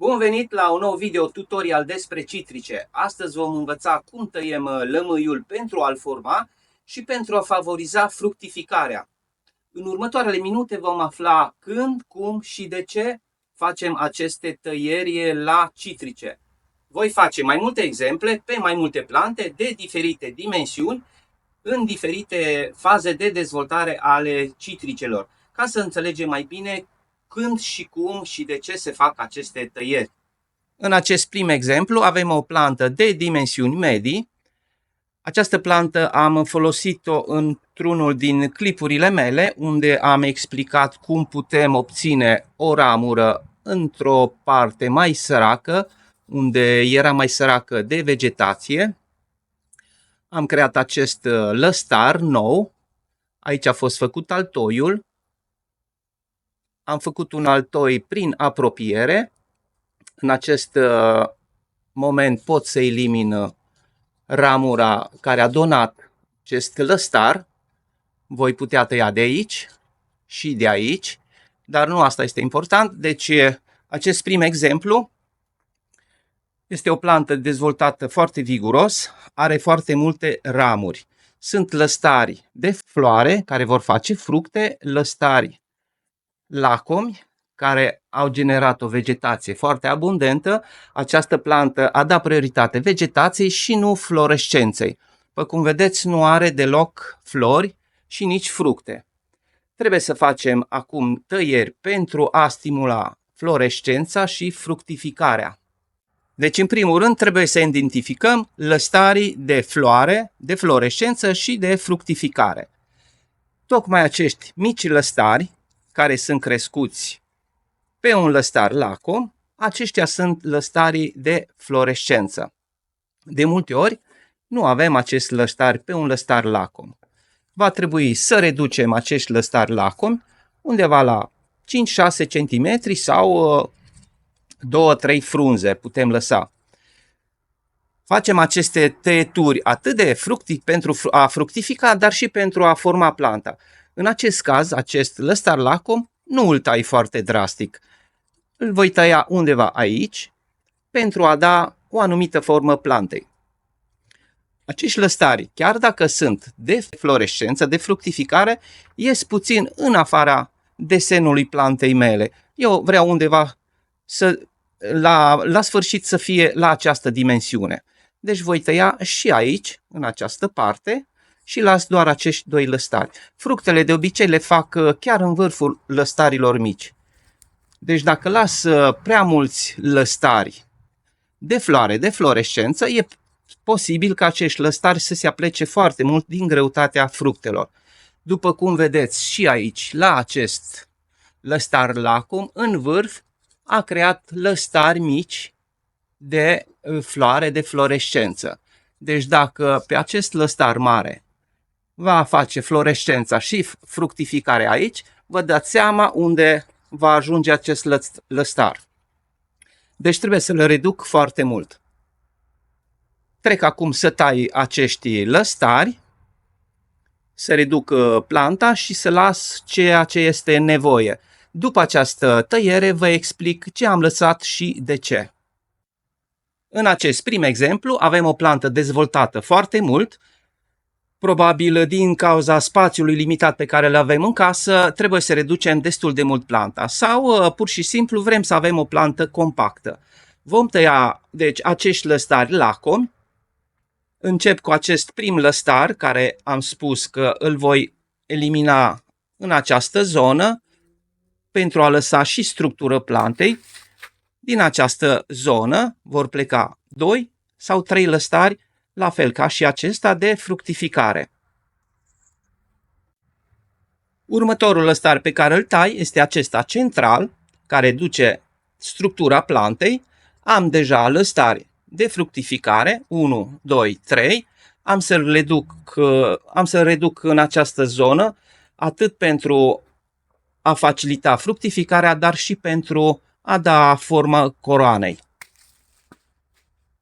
Bun venit la un nou video tutorial despre citrice. Astăzi vom învăța cum tăiem lămâiul pentru a-l forma și pentru a favoriza fructificarea. În următoarele minute vom afla când, cum și de ce facem aceste tăieri la citrice. Voi face mai multe exemple pe mai multe plante de diferite dimensiuni în diferite faze de dezvoltare ale citricelor, ca să înțelegem mai bine când și cum și de ce se fac aceste tăieri. În acest prim exemplu avem o plantă de dimensiuni medii. Această plantă am folosit-o într-unul din clipurile mele, unde am explicat cum putem obține o ramură într-o parte mai săracă, unde era mai săracă de vegetație. Am creat acest lăstar nou. Aici a fost făcut altoiul. Am făcut un altoi prin apropiere. În acest moment pot să elimin ramura care a donat acest lăstar. Voi putea tăia de aici și de aici, dar nu asta este important. Deci acest prim exemplu este o plantă dezvoltată foarte viguros, are foarte multe ramuri. Sunt lăstari de floare care vor face fructe, lăstari lacomi care au generat o vegetație foarte abundentă. Această plantă a dat prioritate vegetației și nu florescenței. După cum vedeți, nu are deloc flori și nici fructe. Trebuie să facem acum tăieri pentru a stimula florescența și fructificarea. Deci, în primul rând, trebuie să identificăm lăstarii de floare, de florescență și de fructificare. Tocmai acești mici lăstari, care sunt crescuți pe un lăstar lacom, aceștia sunt lăstarii de florescență. De multe ori nu avem acest lăstar pe un lăstar lacom. Va trebui să reducem acești lăstari lacomi undeva la 5-6 cm sau 2-3 frunze putem lăsa. Facem aceste tăieturi atât de pentru a fructifica, dar și pentru a forma planta. În acest caz, acest lăstar lacom nu îl tai foarte drastic. Îl voi tăia undeva aici pentru a da o anumită formă plantei. Acești lăstari, chiar dacă sunt de florescență, de fructificare, ies puțin în afara desenului plantei mele. Eu vreau undeva la sfârșit să fie la această dimensiune. Deci voi tăia și aici, în această parte, și las doar acești doi lăstari. Fructele de obicei le fac chiar în vârful lăstarilor mici. Deci dacă las prea mulți lăstari de floare, de florescență, e posibil ca acești lăstari să se aplece foarte mult din greutatea fructelor. După cum vedeți și aici, la acest lăstar lacom, în vârf, a creat lăstari mici de floare, de florescență. Deci dacă pe acest lăstar mare va face florescența și fructificarea aici, vă dați seama unde va ajunge acest lăstar. Deci trebuie să le reduc foarte mult. Trec acum să tai acești lăstari, să reduc planta și să las ceea ce este nevoie. După această tăiere vă explic ce am lăsat și de ce. În acest prim exemplu avem o plantă dezvoltată foarte mult. Probabil din cauza spațiului limitat pe care îl avem în casă, trebuie să reducem destul de mult planta sau pur și simplu vrem să avem o plantă compactă. Vom tăia deci acești lăstari lacomi. Încep cu acest prim lăstar care am spus că îl voi elimina în această zonă pentru a lăsa și structură plantei. Din această zonă vor pleca 2 sau 3 lăstari, la fel ca și acesta de fructificare. Următorul lăstar pe care îl tai este acesta central, care duce structura plantei. Am deja lăstari de fructificare, 1, 2, 3. Am să-l reduc în această zonă, atât pentru a facilita fructificarea, dar și pentru a da formă coroanei.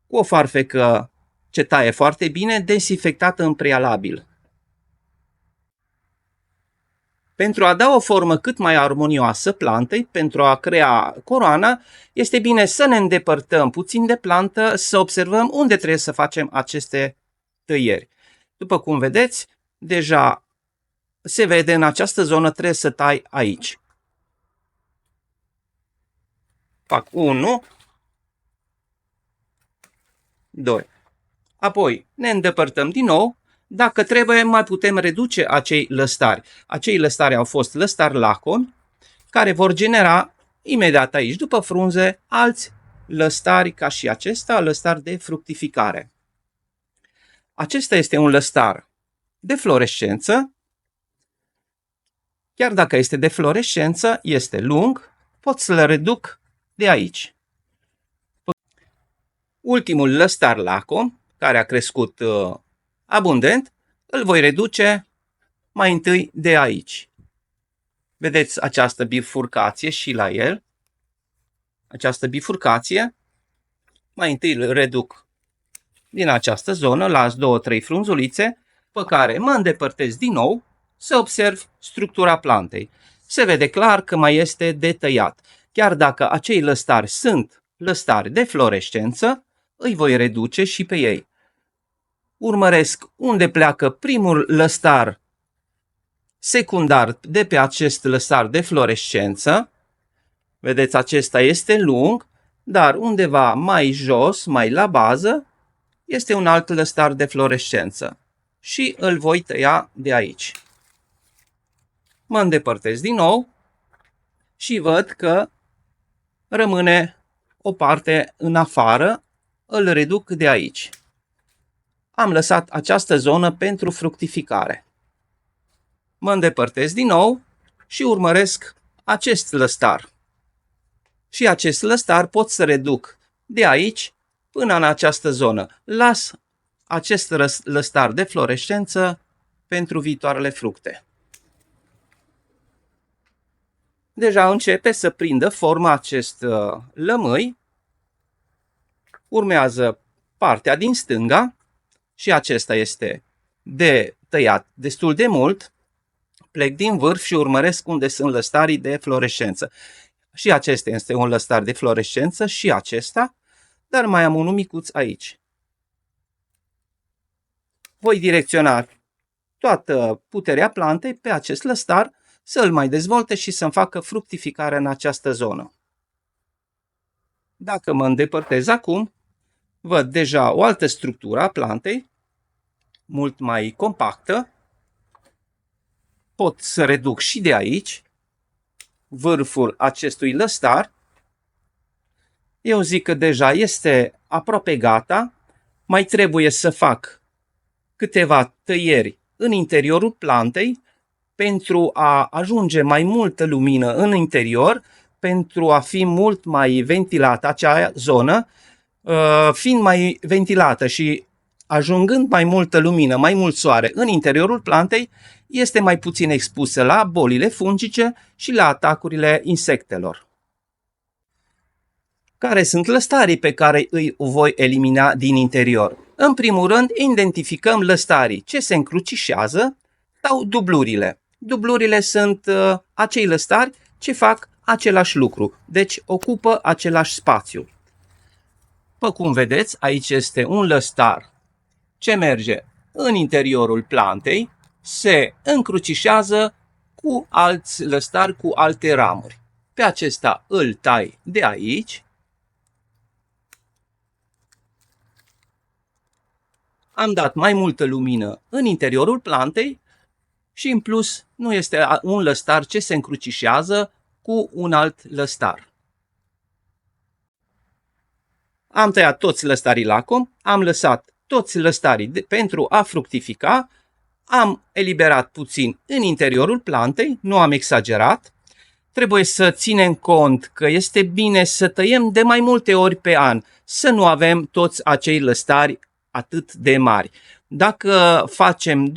Cu o farfecă ce taie foarte bine, dezinfectată în prealabil. Pentru a da o formă cât mai armonioasă plantei, pentru a crea coroana, este bine să ne îndepărtăm puțin de plantă, să observăm unde trebuie să facem aceste tăieri. După cum vedeți, deja se vede în această zonă, trebuie să tai aici. Fac 1, 2. Apoi ne îndepărtăm din nou. Dacă trebuie, mai putem reduce acei lăstari. Acei lăstari au fost lăstari lacomi, care vor genera imediat aici, după frunze, alți lăstari ca și acesta, lăstari de fructificare. Acesta este un lăstar de fluorescență. Chiar dacă este de fluorescență, este lung, pot să-l reduc de aici. Ultimul lăstar lacom, care a crescut abundent, îl voi reduce mai întâi de aici. Vedeți această bifurcație și la el. Această bifurcație, mai întâi îl reduc din această zonă, las 2-3 frunzulițe, pe care mă îndepărtez din nou să observ structura plantei. Se vede clar că mai este de tăiat. Chiar dacă acei lăstari sunt lăstari de fluorescență, îi voi reduce și pe ei. Urmăresc unde pleacă primul lăstar secundar de pe acest lăstar de fluorescență. Vedeți, acesta este lung, dar undeva mai jos, mai la bază, este un alt lăstar de fluorescență. Și îl voi tăia de aici. Mă îndepărtez din nou și văd că rămâne o parte în afară, îl reduc de aici. Am lăsat această zonă pentru fructificare. Mă îndepărtez din nou și urmăresc acest lăstar. Și acest lăstar pot să reduc de aici până în această zonă. Las acest lăstar de fluorescență pentru viitoarele fructe. Deja începe să prindă forma acest lămâi. Urmează partea din stânga și acesta este de tăiat destul de mult. Plec din vârf și urmăresc unde sunt lăstarii de fluorescență. Și acesta este un lăstar de fluorescență și acesta, dar mai am unul micuț aici. Voi direcționa toată puterea plantei pe acest lăstar să îl mai dezvolte și să-mi facă fructificarea în această zonă. Dacă mă îndepărtez acum, văd deja o altă structură a plantei, mult mai compactă. Pot să reduc și de aici vârful acestui lăstar. Eu zic că deja este aproape gata. Mai trebuie să fac câteva tăieri în interiorul plantei pentru a ajunge mai multă lumină în interior, pentru a fi mult mai ventilată acea zonă, fiind mai ventilată și ajungând mai multă lumină, mai mult soare în interiorul plantei, este mai puțin expusă la bolile fungice și la atacurile insectelor. Care sunt lăstarii pe care îi voi elimina din interior? În primul rând, identificăm lăstarii ce se încrucișează sau dublurile. Dublurile sunt acei lăstari ce fac același lucru, deci ocupă același spațiu. După cum vedeți, aici este un lăstar ce merge în interiorul plantei, se încrucișează cu alți lăstari, cu alte ramuri. Pe acesta îl tai de aici. Am dat mai multă lumină în interiorul plantei și în plus nu este un lăstar ce se încrucișează cu un alt lăstar. Am tăiat toți lăstarii lacom, am lăsat toți lăstarii pentru a fructifica, am eliberat puțin în interiorul plantei, nu am exagerat. Trebuie să ținem cont că este bine să tăiem de mai multe ori pe an, să nu avem toți acei lăstari atât de mari. Dacă facem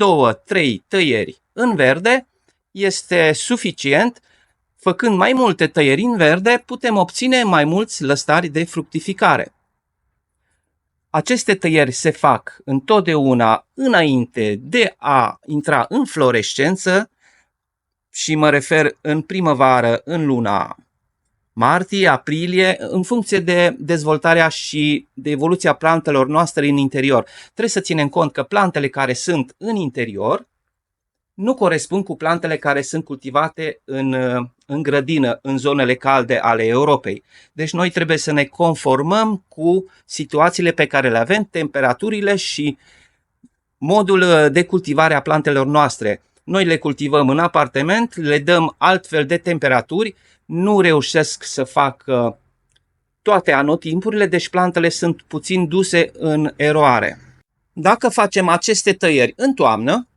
2-3 tăieri în verde, este suficient. Făcând mai multe tăieri în verde, putem obține mai mulți lăstari de fructificare. Aceste tăieri se fac întotdeauna înainte de a intra în fluorescență. și mă refer în primăvară, în luna martie, aprilie, în funcție de dezvoltarea și de evoluția plantelor noastre în interior. Trebuie să ținem cont că plantele care sunt în interior nu corespund cu plantele care sunt cultivate în grădină, în zonele calde ale Europei. Deci noi trebuie să ne conformăm cu situațiile pe care le avem, temperaturile și modul de cultivare a plantelor noastre. Noi le cultivăm în apartament, le dăm altfel de temperaturi, nu reușesc să fac toate anotimpurile, deci plantele sunt puțin duse în eroare. Dacă facem aceste tăieri în toamnă,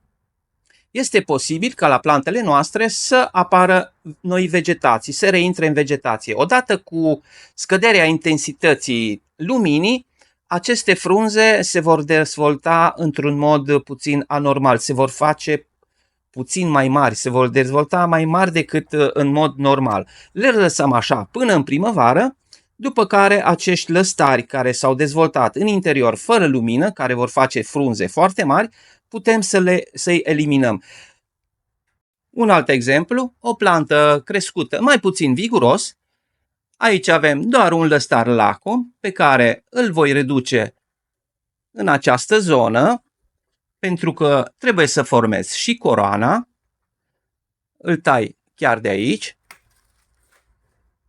este posibil ca la plantele noastre să apară noi vegetații, să reintre în vegetație. Odată cu scăderea intensității luminii, aceste frunze se vor dezvolta într-un mod puțin anormal, se vor face puțin mai mari, se vor dezvolta mai mari decât în mod normal. Le lăsăm așa până în primăvară, după care acești lăstari care s-au dezvoltat în interior fără lumină, care vor face frunze foarte mari, putem să-i eliminăm. Un alt exemplu, o plantă crescută mai puțin viguros. Aici avem doar un lăstar lacom pe care îl voi reduce în această zonă, pentru că trebuie să formez și coroana. Îl tai chiar de aici.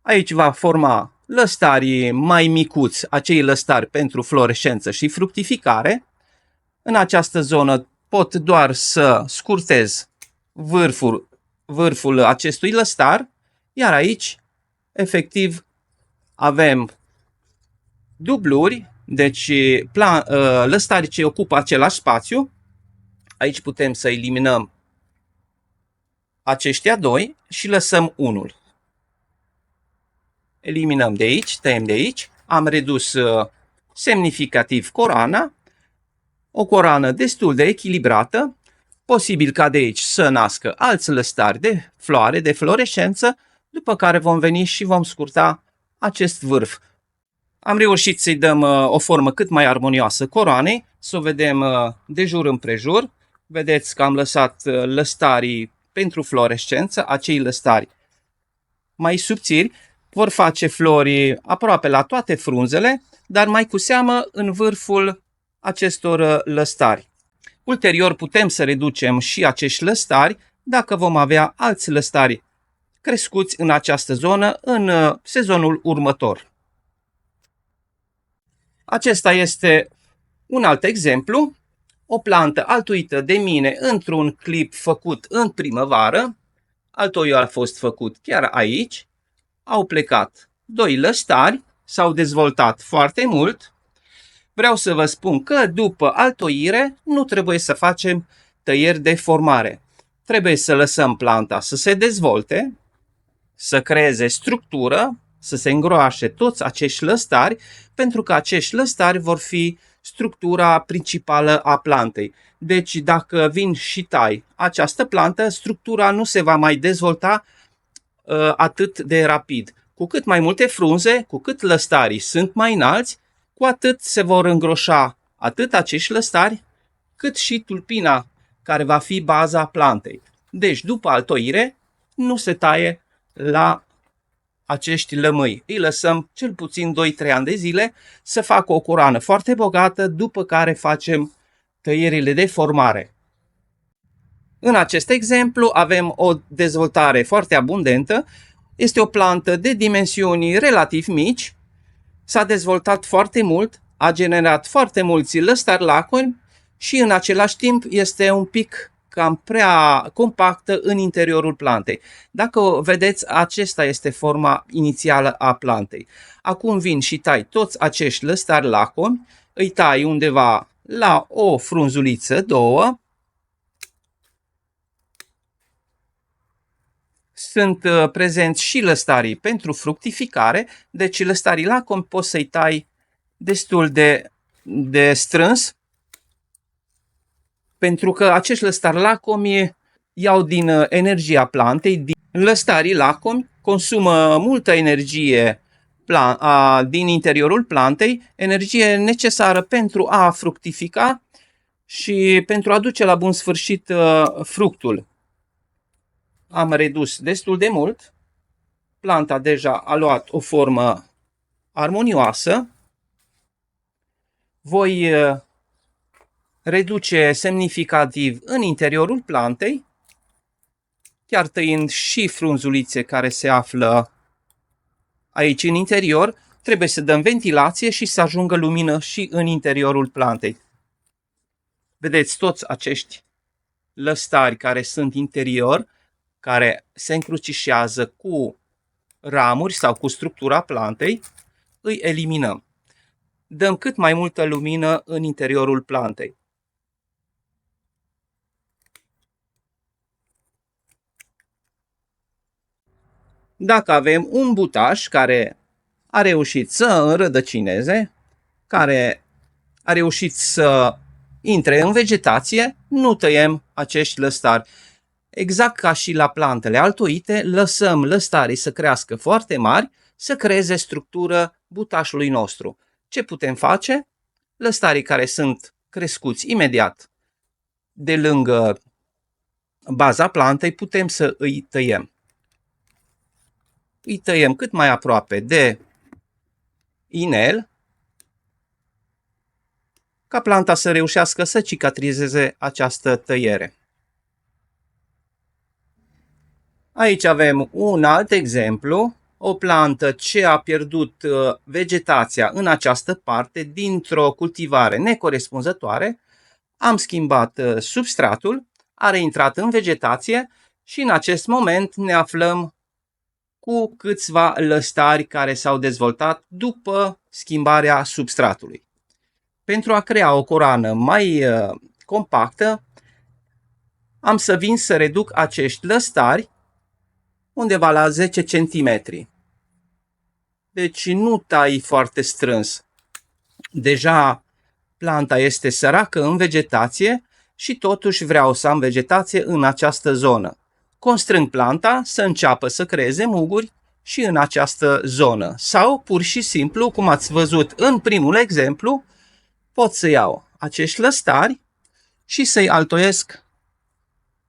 Aici va forma lăstarii mai micuți, acei lăstari pentru florescență și fructificare. În această zonă pot doar să scurtez vârful acestui lăstar, iar aici, efectiv, avem dubluri, deci lăstarii ce ocupă același spațiu. Aici putem să eliminăm aceștia doi și lăsăm unul. Eliminăm de aici, tăiem de aici, am redus semnificativ coroana, o coroană destul de echilibrată, posibil ca de aici să nască alți lăstari de floare, de florescență, după care vom veni și vom scurta acest vârf. Am reușit să-i dăm o formă cât mai armonioasă coroanei, să o vedem de jur împrejur. Vedeți că am lăsat lăstarii pentru florescență, acei lăstari mai subțiri, vor face flori aproape la toate frunzele, dar mai cu seamă în vârful acestor lăstari. Ulterior putem să reducem și acești lăstari dacă vom avea alți lăstari crescuți în această zonă în sezonul următor. Acesta este un alt exemplu, o plantă altuită de mine într-un clip făcut în primăvară, altoiul a fost făcut chiar aici, au plecat doi lăstari, s-au dezvoltat foarte mult. Vreau să vă spun că după altoire nu trebuie să facem tăieri de formare. Trebuie să lăsăm planta să se dezvolte, să creeze structură, să se îngroașe toți acești lăstari, pentru că acești lăstari vor fi structura principală a plantei. Deci dacă vin și tai această plantă, structura nu se va mai dezvolta atât de rapid. Cu cât mai multe frunze, cu cât lăstarii sunt mai înalți, cu atât se vor îngroșa atât acești lăstari, cât și tulpina, care va fi baza plantei. Deci, după altoire, nu se taie la acești lămâi. Îi lăsăm cel puțin 2-3 ani de zile să facă o coroană foarte bogată, după care facem tăierile de formare. În acest exemplu avem o dezvoltare foarte abundentă. Este o plantă de dimensiuni relativ mici, s-a dezvoltat foarte mult, a generat foarte mulți lăstari lacomi și în același timp este un pic cam prea compactă în interiorul plantei. Dacă vedeți, acesta este forma inițială a plantei. Acum vin și tai toți acești lăstari lacomi, îi tai undeva la o frunzuliță, două. Sunt prezenți și lăstarii pentru fructificare, deci lăstarii lacomi poți să-i tai destul de strâns, pentru că acești lăstari lacomi iau din energia plantei. Lăstarii lacomi consumă multă energie din interiorul plantei, energie necesară pentru a fructifica și pentru a duce la bun sfârșit fructul. am redus destul de mult. Planta deja a luat o formă armonioasă. Voi reduce semnificativ în interiorul plantei, chiar tăind și frunzulițe care se află aici în interior. Trebuie să dăm ventilație și să ajungă lumină și în interiorul plantei. Vedeți toți acești lăstari care sunt interior, care se încrucișează cu ramuri sau cu structura plantei, îi eliminăm. Dăm cât mai multă lumină în interiorul plantei. Dacă avem un butaș care a reușit să înrădăcineze, care a reușit să intre în vegetație, nu tăiem acești lăstari. Exact ca și la plantele altoite, lăsăm lăstarii să crească foarte mari, să creeze structură butașului nostru. Ce putem face? Lăstarii care sunt crescuți imediat de lângă baza plantei, putem să îi tăiem. Îi tăiem cât mai aproape de inel, ca planta să reușească să cicatrizeze această tăiere. Aici avem un alt exemplu, o plantă ce a pierdut vegetația în această parte dintr-o cultivare necorespunzătoare. Am schimbat substratul, a reintrat în vegetație și în acest moment ne aflăm cu câțiva lăstari care s-au dezvoltat după schimbarea substratului. Pentru a crea o coroană mai compactă, am să vin să reduc acești lăstari undeva la 10 cm. Deci nu tai foarte strâns. Deja planta este săracă în vegetație și totuși vreau să am vegetație în această zonă. Constrâng planta să înceapă să creeze muguri și în această zonă. Sau, pur și simplu, cum ați văzut în primul exemplu, pot să iau acești lăstari și să-i altoiesc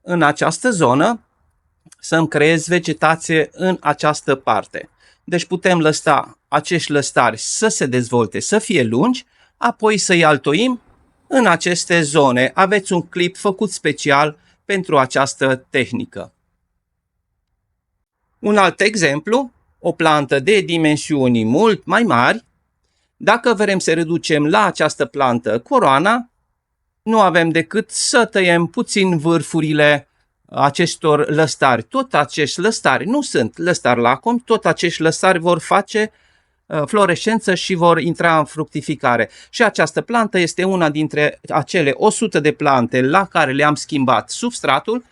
în această zonă, să-mi creez vegetație în această parte. Deci putem lăsa acești lăstari să se dezvolte, să fie lungi, apoi să-i altoim în aceste zone. Aveți un clip făcut special pentru această tehnică. Un alt exemplu, o plantă de dimensiuni mult mai mari. Dacă vrem să reducem la această plantă coroana, nu avem decât să tăiem puțin vârfurile acestor lăstari. Tot acești lăstari nu sunt lăstari lacomi, tot acești lăstari vor face florescență și vor intra în fructificare. Și această plantă este una dintre acele 100 de plante la care le-am schimbat substratul,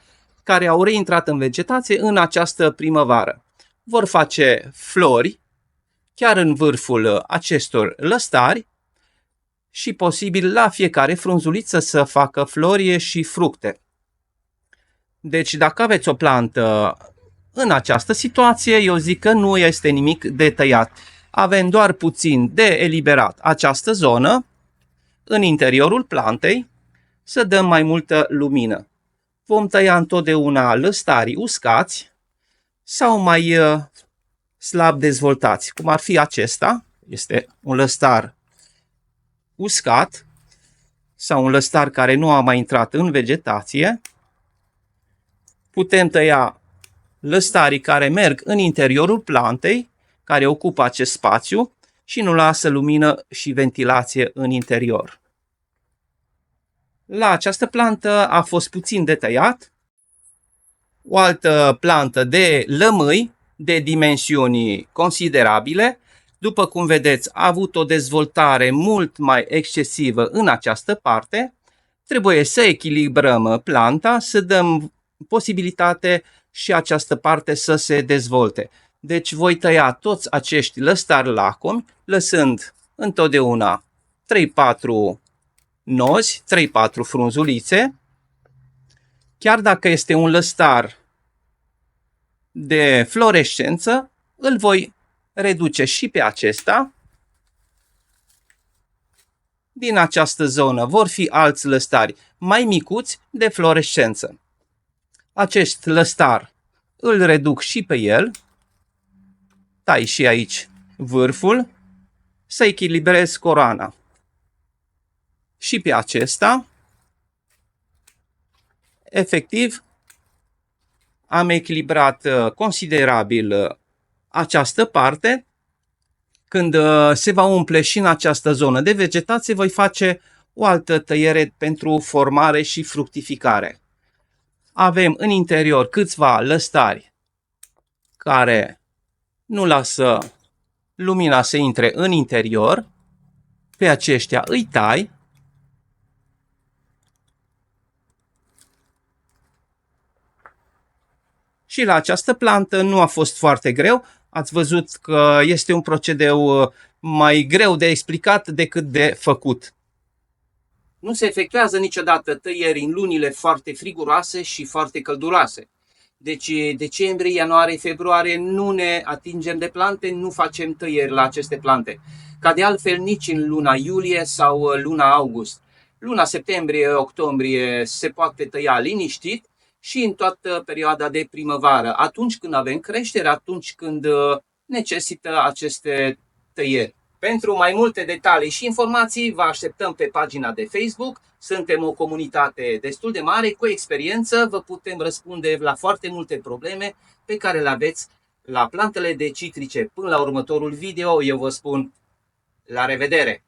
care au reintrat în vegetație în această primăvară. Vor face flori chiar în vârful acestor lăstari și posibil la fiecare frunzuliță să facă flori și fructe. Deci dacă aveți o plantă în această situație, eu zic că nu este nimic de tăiat. Avem doar puțin de eliberat această zonă în interiorul plantei, să dăm mai multă lumină. Vom tăia întotdeauna lăstarii uscați sau mai slab dezvoltați, cum ar fi acesta. Este un lăstar uscat sau un lăstar care nu a mai intrat în vegetație. Putem tăia lăstarii care merg în interiorul plantei, care ocupă acest spațiu și nu lasă lumină și ventilație în interior. La această plantă a fost puțin de tăiat. O altă plantă de lămâi de dimensiuni considerabile, după cum vedeți, a avut o dezvoltare mult mai excesivă în această parte. Trebuie să echilibrăm planta, să dăm posibilitate și această parte să se dezvolte. Deci voi tăia toți acești lăstari lacomi, lăsând întotdeauna 3-4 nozi, 3-4 frunzulițe. Chiar dacă este un lăstar de florescență, îl voi reduce și pe acesta. Din această zonă vor fi alți lăstari mai micuți de florescență. Acest lăstar îl reduc și pe el, tai și aici vârful, să echilibrez coroana. Și pe acesta, efectiv, am echilibrat considerabil această parte. Când se va umple și în această zonă de vegetație, voi face o altă tăiere pentru formare și fructificare. Avem în interior câțiva lăstari care nu lasă lumina să intre în interior. Pe aceștia îi tai. Și la această plantă nu a fost foarte greu. Ați văzut că este un procedeu mai greu de explicat decât de făcut. Nu se efectuează niciodată tăieri în lunile foarte friguroase și foarte călduroase. Deci decembrie, ianuarie, februarie nu ne atingem de plante, nu facem tăieri la aceste plante. Ca de altfel nici în luna iulie sau luna august. Luna septembrie, octombrie se poate tăia liniștit și în toată perioada de primăvară, atunci când avem creștere, atunci când necesită aceste tăieri. Pentru mai multe detalii și informații vă așteptăm pe pagina de Facebook. Suntem o comunitate destul de mare, cu experiență, vă putem răspunde la foarte multe probleme pe care le aveți la plantele de citrice. Până la următorul video, eu vă spun la revedere!